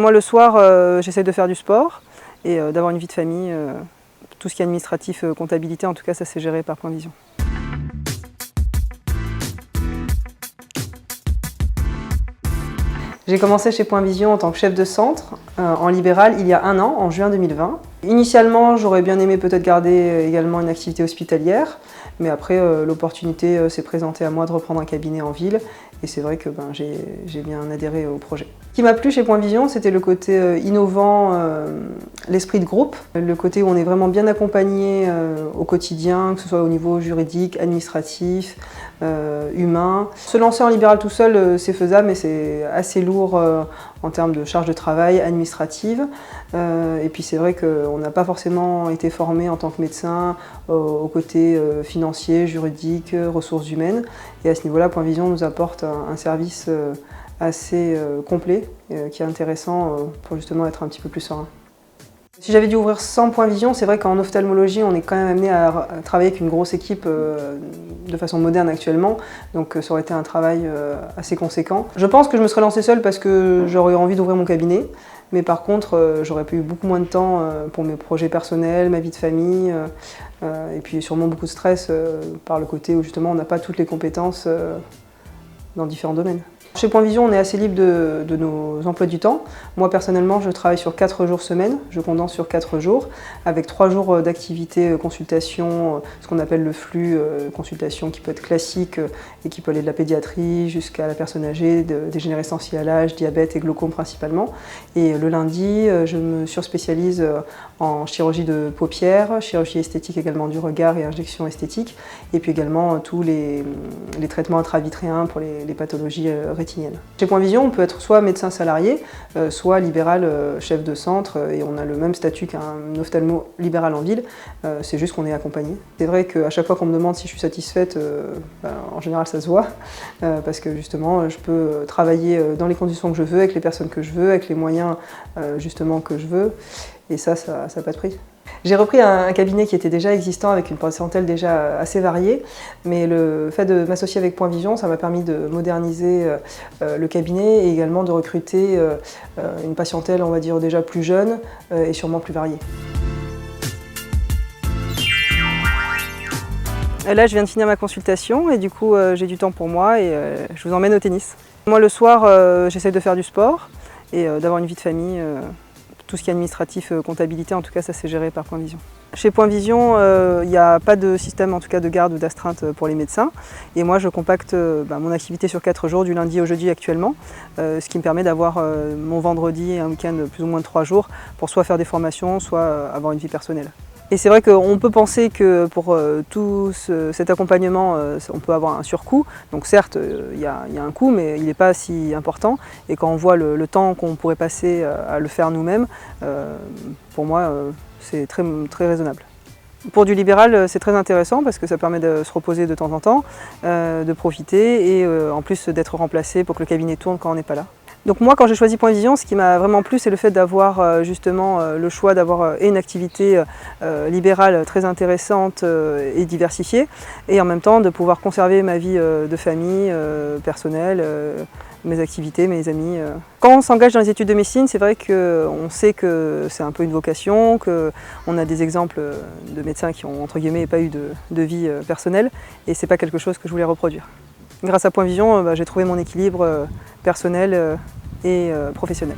Moi le soir, j'essaie de faire du sport et d'avoir une vie de famille. Tout ce qui est administratif, comptabilité, en tout cas ça c'est géré par Point Vision. J'ai commencé chez Point Vision en tant que chef de centre, en libéral, il y a 1 an, en juin 2020. Initialement, j'aurais bien aimé peut-être garder également une activité hospitalière, mais après l'opportunité s'est présentée à moi de reprendre un cabinet en ville, et c'est vrai que j'ai bien adhéré au projet. Ce qui m'a plu chez Point Vision, c'était le côté innovant, l'esprit de groupe, le côté où on est vraiment bien accompagné au quotidien, que ce soit au niveau juridique, administratif, humain. Se lancer en libéral tout seul, c'est faisable, mais c'est assez lourd en termes de charge de travail administrative. Et puis c'est vrai qu'on n'a pas forcément été formé en tant que médecin au côté financier, juridique, ressources humaines. Et à ce niveau-là, Point Vision nous apporte un service assez complet, qui est intéressant pour justement être un petit peu plus serein. Si j'avais dû ouvrir sans Point Vision, c'est vrai qu'en ophtalmologie, on est quand même amené à travailler avec une grosse équipe de façon moderne actuellement, donc ça aurait été un travail assez conséquent. Je pense que je me serais lancée seule parce que j'aurais eu envie d'ouvrir mon cabinet, mais par contre, j'aurais eu beaucoup moins de temps pour mes projets personnels, ma vie de famille, et puis sûrement beaucoup de stress par le côté où justement on n'a pas toutes les compétences dans différents domaines. Chez Point Vision, on est assez libre de nos emplois du temps. Moi, personnellement, je travaille sur 4 jours semaine, je condense sur 4 jours, avec 3 jours d'activité consultation, ce qu'on appelle le flux consultation qui peut être classique et qui peut aller de la pédiatrie jusqu'à la personne âgée, des dégénérescences liées à l'âge, diabète et glaucome principalement. Et le lundi, je me surspécialise en chirurgie de paupières, chirurgie esthétique également du regard et injection esthétique, et puis également tous les traitements intravitréens pour les pathologies rétiniennes. Chez Point Vision, on peut être soit médecin salarié, soit libéral chef de centre, et on a le même statut qu'un ophtalmo libéral en ville, c'est juste qu'on est accompagné. C'est vrai qu'à chaque fois qu'on me demande si je suis satisfaite, en général ça se voit, parce que justement je peux travailler dans les conditions que je veux, avec les personnes que je veux, avec les moyens justement que je veux, et ça n'a pas de prix. J'ai repris un cabinet qui était déjà existant avec une patientèle déjà assez variée, mais le fait de m'associer avec Point Vision, ça m'a permis de moderniser le cabinet et également de recruter une patientèle, on va dire, déjà plus jeune et sûrement plus variée. Là, je viens de finir ma consultation et du coup, j'ai du temps pour moi et je vous emmène au tennis. Moi, le soir, j'essaie de faire du sport et d'avoir une vie de famille. Tout ce qui est administratif, comptabilité, en tout cas, ça c'est géré par Point Vision. Chez Point Vision, il n'y a pas de système en tout cas de garde ou d'astreinte pour les médecins. Et moi, je compacte mon activité sur 4 jours, du lundi au jeudi actuellement, ce qui me permet d'avoir mon vendredi et un week-end de plus ou moins de 3 jours pour soit faire des formations, soit avoir une vie personnelle. Et c'est vrai qu'on peut penser que pour tout cet accompagnement, on peut avoir un surcoût. Donc certes, il y a un coût, mais il n'est pas si important. Et quand on voit le temps qu'on pourrait passer à le faire nous-mêmes, pour moi, c'est très raisonnable. Pour du libéral, c'est très intéressant parce que ça permet de se reposer de temps en temps, de profiter et en plus d'être remplacé pour que le cabinet tourne quand on n'est pas là. Donc moi, quand j'ai choisi Point Vision, ce qui m'a vraiment plu, c'est le fait d'avoir justement le choix d'avoir une activité libérale très intéressante et diversifiée, et en même temps de pouvoir conserver ma vie de famille, personnelle, mes activités, mes amis. Quand on s'engage dans les études de médecine, c'est vrai qu'on sait que c'est un peu une vocation, qu'on a des exemples de médecins qui ont, entre guillemets, pas eu de vie personnelle, et c'est pas quelque chose que je voulais reproduire. Grâce à Point Vision, j'ai trouvé mon équilibre personnel et professionnel.